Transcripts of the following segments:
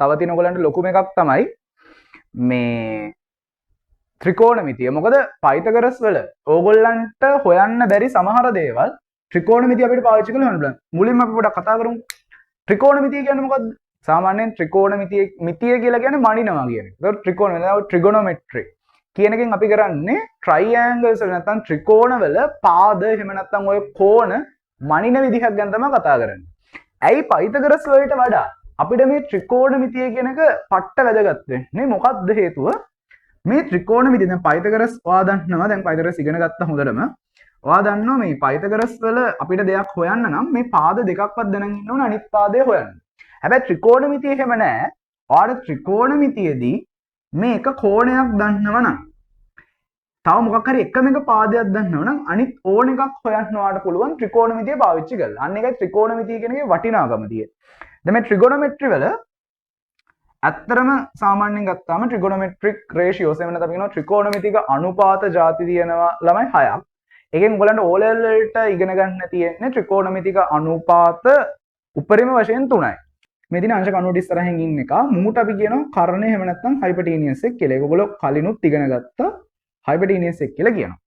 තව තියෙන ඔයගලන්ට ලොකුම එකක් තමයි මේ ත්‍රිකෝණමිතිය. මොකද පයිතගරස් වල ඕගොල්ලන්ට හොයන්න බැරි සමහර දේවල් ත්‍රිකෝණමිතිය අපිට පාවිච්චි කරලා හොයන්න පුළුවන්. මුලින්ම අපි පොඩ්ඩක් කතා කරමු. ත්‍රිකෝණමිතිය කියන්නේ මොකද්ද? සාමාන්‍යයෙන් ත්‍රිකෝණමිතිය කියලා කියන්නේ මනිනවා කියන එක. ඒතකොට ත්‍රිකෝණ ට්‍රිගොනොමෙට්‍රි කියන එකෙන් අපි කරන්නේ ට්‍රයිඇන්ගල්ස් වල නැත්නම් ත්‍රිකෝණ වල පාද එහෙම නැත්නම් ඔය කෝණ මනින විදිහක් ගැන තමයි කතා කරන්නේ. ඇයි පයිතගරස් වලට වඩා අපිට මේ ත්‍රිකෝණමිතිය කියන එක පට්ට වැදගත් වෙන්නේ? මොකක්ද හේතුව? මේ ත්‍රිකෝණමිතිය දැන් පයිතගරස් ඔයා දන්නවා. දැන් පයිතගරස් ඉගෙන ගත්ත හොඳටම. ඔයා දන්නවා මේ පයිතගරස් වල අපිට දෙයක් හොයන්න නම් මේ පාද දෙකක්වත් දැනගෙන ඉන්න ඕන අනිත් පාදේ හොයන්න. හැබැයි ත්‍රිකෝණමිතිය එහෙම නැහැ. ඔයාට ත්‍රිකෝණමිතියේදී මේ එක කෝණයක් දන්නවා නම් තව මොකක් හරි එකම එක පාදයක් දන්නවා නම් අනිත් ඕන එකක් හොයන්න ඔයාට පුළුවන් ත්‍රිකෝණමිතිය පාවිච්චි කරලා. අන්න ඒකයි ත්‍රිකෝණමිතිය කියන එකේ වටිනාකම තියෙන්නේ. දැන් මේ ට්‍රිගොනොමෙට්‍රි වල ඇත්තරම සාමාන්‍යයෙන් ගත්තාම ට්‍රිගොනොමෙට්‍රික් රේෂියෝස් එහෙම නැත්නම් කියනවා ත්‍රිකෝණමිතික අනුපාත ಜಾති තියෙනවා ළමයි 6ක්. ඒකෙන් ඔයගලන්ට O level වලට ඉගෙන ගන්න තියෙන්නේ ත්‍රිකෝණමිතික අනුපාත උපරිම වශයෙන් 3යි. මේ දින අංශක 90 ඉස්සරහින් ඉන්න එක මූට අපි කියනවා කර්ණය එහෙම නැත්නම් හයිපර්ටීනියස් එක කියලා. ඒකගොල්ලෝ කලිනුත් ඉගෙන ගත්ත හයිපර්ටීනියස් එක කියලා කියනවා.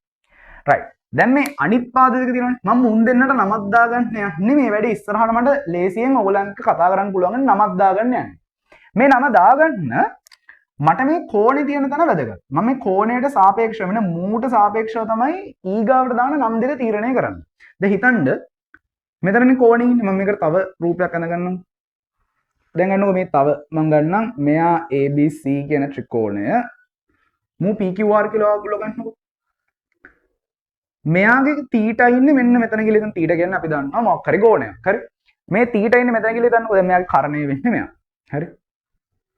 right. දැන් මේ අනිත් පාද දෙක තියෙනවනේ. මම මුන් දෙන්නට නමක් දාගන්න යන්නේ මේ වැඩේ ඉස්සරහට මට ලේසියෙන් ඔයගලන්ට කතා කරන්න පුළුවන් නමක් දාගන්න යන්නේ. මේ නම දාගන්න මට මේ කෝණේ තියෙන තැන වැදගත්. මම මේ කෝණයට සාපේක්ෂව වෙන මූට සාපේක්ෂව තමයි ඊගාවට දාන නම් දෙක තීරණය කරන්නේ. දැන් හිතන්න මෙතනනේ කෝණේ ඉන්නේ. මම මේකට තව රූපයක් අඳගන්නම්. දැන් ගන්නකො මේ තව මම ගන්නම් මෙයා ABC කියන ත්‍රිකෝණය මූ PQR කියලා ඔයගොල්ලෝ ගන්නකො. මෙයාගේ θ ඉන්නේ මෙන්න මෙතන කියලා. ඉතින් θ කියන්නේ අපි දන්නවා මොකක් හරි කෝණයක්. හරි. මේ θ ඉන්නේ මෙතන කියලා දන්නකො. දැන් මෙයාගේ කර්ණය වෙන්නේ මෙයා. හරි.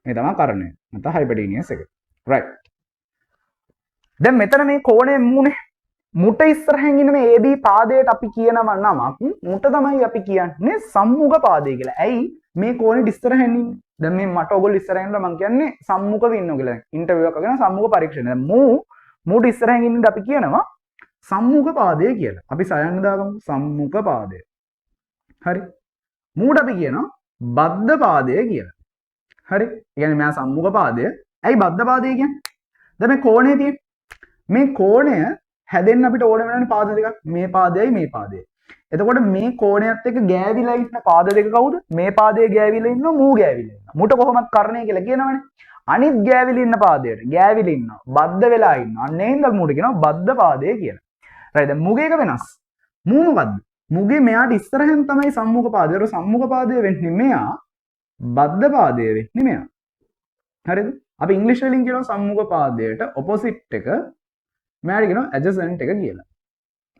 මේ තමයි කර්ණය. නැත්නම් හයිපර්ටීනියස් එක. right. දැන් මෙතන මේ කෝණය මූනේ මුට ඉස්සරහින් ඉන්න මේ AB පාදයට අපි කියනවා නමක් මුට තමයි අපි කියන්නේ සම්මුඛ පාදය කියලා. ඇයි මේ කෝණෙ ඉස්සරහින් ඉන්නේ? දැන් මේ මට ඔයගොල්ලෝ ඉස්සරහින් ඉන්නලා මම කියන්නේ සම්මුඛව ඉන්නවා කියලා. ඉන්ටර්විව් එකක් කරන සම්මුඛ පරීක්ෂණය. දැන් මූට ඉස්සරහින් ඉන්න අපි කියනවා සම්මුඛ පාදය කියලා. අපි සයන්න දාගමු සම්මුඛ පාදය. හරි. මූට අපි කියනවා බද්ධ පාදය කියලා. හරි. ඒ කියන්නේ මෙයා සම්මුඛ පාදය. ඇයි බද්ධ පාදය කියන්නේ? දැන් මේ කෝණේ තියෙන මේ කෝණය හැදෙන්න අපිට ඕන වෙනනේ පාද දෙකක්. මේ පාදයයි මේ පාදයයි. එතකොට මේ කෝණයත් එක්ක ගෑවිලා ඉන්න පාද දෙක කවුද? මේ පාදයේ ගෑවිලා ඉන්නවා මූ ගෑවිලා ඉන්නවා. මුට කොහොමත් කර්ණය කියලා කියනවනේ. අනිත් ගෑවිලා ඉන්න පාදයට ගෑවිලා ඉන්නවා. බද්ධ වෙලා ඉන්නවා. අන්න එහෙනම් මුට කියනවා බද්ධ පාදය කියලා. right. දැන් මුගේ එක වෙනස්. මූ මොකද්ද? මුගේ මෙයාට ඉස්සරහෙන් තමයි සම්මුඛ පාදය. ඒතර සම්මුඛ පාදය වෙන්නේ මෙයා. බද්ධ පාදය වෙන්නේ මෙයා. හරිද? අපි ඉංග්‍රීසි වලින් කියනවා සම්මුඛ පාදයට ඔපොසිට් එක මෙයාට කියනවා ඇඩ්ජසන්ට් එක කියලා.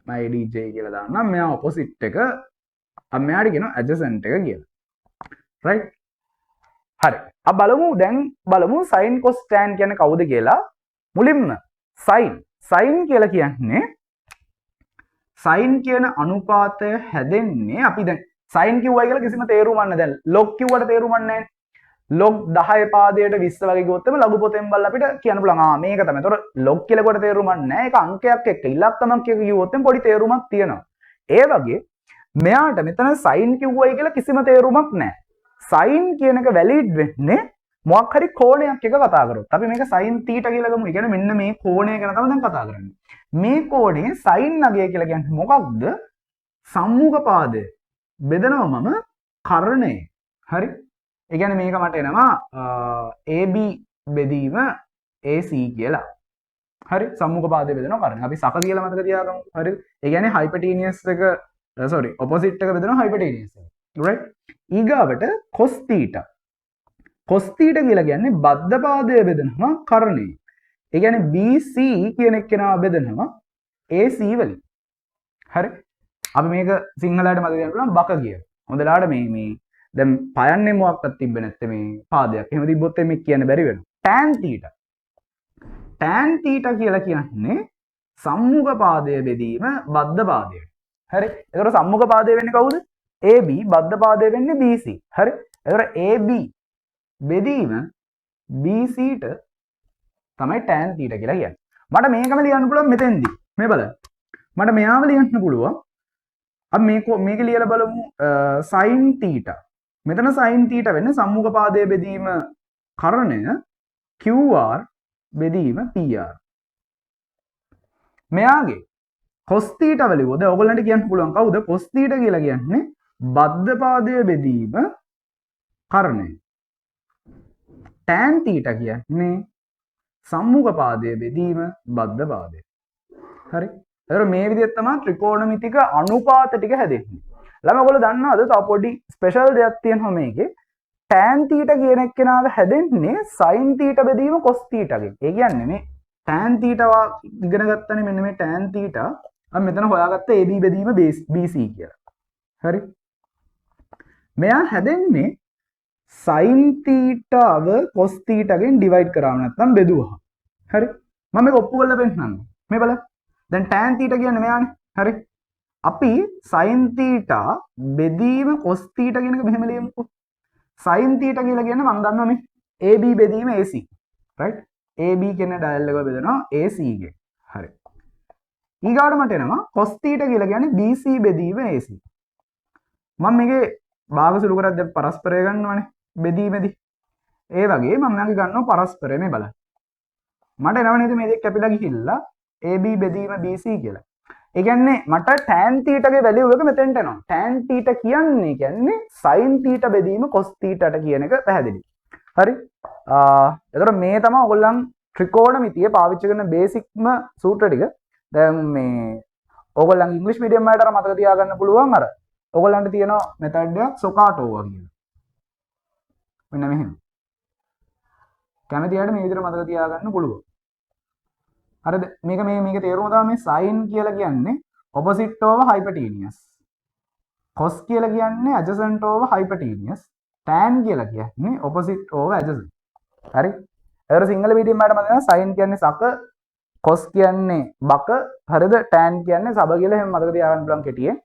මම DJ කියලා දාන්නම්. මෙයා ඔපොසිට් එක මෙයාට කියනවා ඇඩ්ජසන්ට් එක කියලා. right. හරි. අපි බලමු දැන් බලමු sin cos tan කියන්නේ කවුද කියලා. මුලින්ම sin කියලා කියන්නේ sin කියන අනුපාතය හැදෙන්නේ අපි දැන් sin කිව්වයි කියලා කිසිම තේරුමක් නැහැ. දැන් log කිව්වට තේරුමක් නැහැ. log 10 පාදයට 20 වගේ ගියොත් එම ලඝු පොතෙන් බලලා අපිට කියන්න පුළුවන් මේක තමයි. ඒතොර log කියලා කොට තේරුමක් නැහැ. ඒක අංකයක් එක්ක ඉලක්කමක් එක්ක කිව්වොත් එම පොඩි තේරුමක් තියෙනවා. ඒ වගේ මෙයාට මෙතන sin කිව්වයි කියලා කිසිම තේරුමක් නැහැ. sin කියන එක වැලිඩ් වෙන්නේ මොකක් හරි කෝණයක් එක කතා කරොත්. අපි මේක sin θ කියලා ගමු. ඒ කියන්නේ මෙන්න මේ කෝණය ගැන තමයි දැන් කතා කරන්නේ. මේ කෝණේ sin නගය කියලා කියන්නේ මොකක්ද? සම්මුඛ පාදය. බෙදනවා මම කර්ණය. හරි. ඒ කියන්නේ මේක මට එනවා AB බෙදීම AC කියලා. හරි. සම්මුඛ පාදය බෙදනවා කර්ණය. අපි සක කියලා මතක තියාගමු. හරි. ඒ කියන්නේ හයිපර්ටීනියස් එක ඔපොසිට් එක බෙදනවා හයිපර්ටීනියස් එක. right. ඊගාවට cos θ. cos θ කියලා කියන්නේ බද්ධ පාදය බෙදනවා කර්ණය. ඒ කියන්නේ BC කියන එක්කෙනා බෙදනවා AC වලින්. හරි. අපි මේක සිංහලයට මතක තියාගන්න පුළුවන් බක කියලා. හොඳලාට මේ දැන් පයන්නේ මොකක්වත් තිබ්බේ නැත්තේ මේ පාදයක්. එහෙම තිබ්බොත් මේ කියන්න බැරි වෙනවා. tan θ. tan θ කියලා කියන්නේ සම්මුඛ පාදය බෙදීම බද්ධ පාදයට. හරි. ඒතකොට සම්මුඛ පාදය වෙන්නේ කවුද? AB. බද්ධ පාදය වෙන්නේ BC. හරි. ඒතකොට AB බෙදීම BC ට තමයි tan θ කියලා කියන්නේ. මට මේකම ලියන්න පුළුවන් මෙතෙන්දී. මේ බලන්න. මට මෙයාම ලියන්න පුළුවන්. අපි මේක ලියලා බලමු sin θ. මෙතන sin θ වෙන්නේ සම්මුඛ පාදයේ බෙදීම කරණය QR බෙදීම PR. මෙයාගේ cos θ වැලියුව දැන් ඔයගොල්ලන්ට කියන්න පුළුවන් කවුද cos θ කියලා කියන්නේ බද්ධ පාදයේ බෙදීම කරණය. tan θ කියන්නේ සම්මුඛ පාදයේ බෙදීම බද්ධ පාදය. හරි. එතකොට මේ විදිහට තමයි ත්‍රිකෝණමිතික අනුපාත ටික හැදෙන්නේ. ළම ඔයගොල්ලෝ දන්නවද තව පොඩි ස්පෙෂල් දෙයක් තියෙනවා මේකේ. tan θ කියන එක්කෙනාව හැදෙන්නේ sin θ බෙදීම cos θ ගෙන්. ඒ කියන්නේ මේ tan θ ඉගෙන ගත්තනේ මෙන්න මේ tan θ අපි මෙතන හොයාගත්ත AB බෙදීම BC කියලා. හරි. මෙයා හැදෙන්නේ sin θව cos θ ගෙන් ඩිවයිඩ් කරාම නැත්නම් බෙදුවා. හරි. මම මේක ඔප්පු කරලා පෙන්නන්නම්. මේ බලන්න. දැන් tan θ කියන්නේ මෙයානේ. හරි. අපි sin θ බෙදීම cos θ කියන එක මෙහෙම ලියමුකෝ. sin θ කියලා කියන්නේ මම දන්නවා මේ AB බෙදීම AC. right? AB කියන ඩයල් එක බෙදනවා AC ගෙන්. හරි. ඊගාට මට එනවා cos θ කියලා කියන්නේ BC බෙදීම AC. මම මේකේ භාග සුළු කරද්දී අපි පරස්පරය ගන්නවනේ බෙදීමේදී. ඒ වගේ මම යන්නේ ගන්නවා පරස්පරය මේ බලන්න. මට එනවා නේද මේ දෙක කැපිලා ගිහිල්ලා AB බෙදීම BC කියලා. ඒ කියන්නේ මට tan θ ගේ වැලියු එක මෙතෙන්ට එනවා. tan θ කියන්නේ sin θ බෙදීම cos θට කියන එක පැහැදිලි. හරි. එතකොට මේ තමයි ඔයගොල්ලන් ත්‍රිකෝණමිතිය පාවිච්චි කරන බේසික්ම සූත්‍ර ටික. දැන් මේ ඔයගොල්ලන් ඉංග්‍රීසි මීඩියම් වලට මතක තියාගන්න පුළුවන් අර ඔයගොල්ලන්ට තියෙන මෙතඩ් එකක් සොකාටෝවා කියන. මෙන්න මෙහෙම. කැමති අයට මේ විදිහට මතක තියාගන්න පුළුවන්. හරිද? මේක තේරුම තමයි මේ sin කියලා කියන්නේ opposite over hypotenuse. cos කියලා කියන්නේ adjacent over hypotenuse. tan කියලා කියන්නේ opposite over adjacent. හරි? ඒතර සිංහල මීඩියම් වලට මතක sin කියන්නේ සක, cos කියන්නේ බක, හරිද? tan කියන්නේ සබ කියලා එහෙම මතක තියාගන්න පුළුවන් කෙටියෙන්.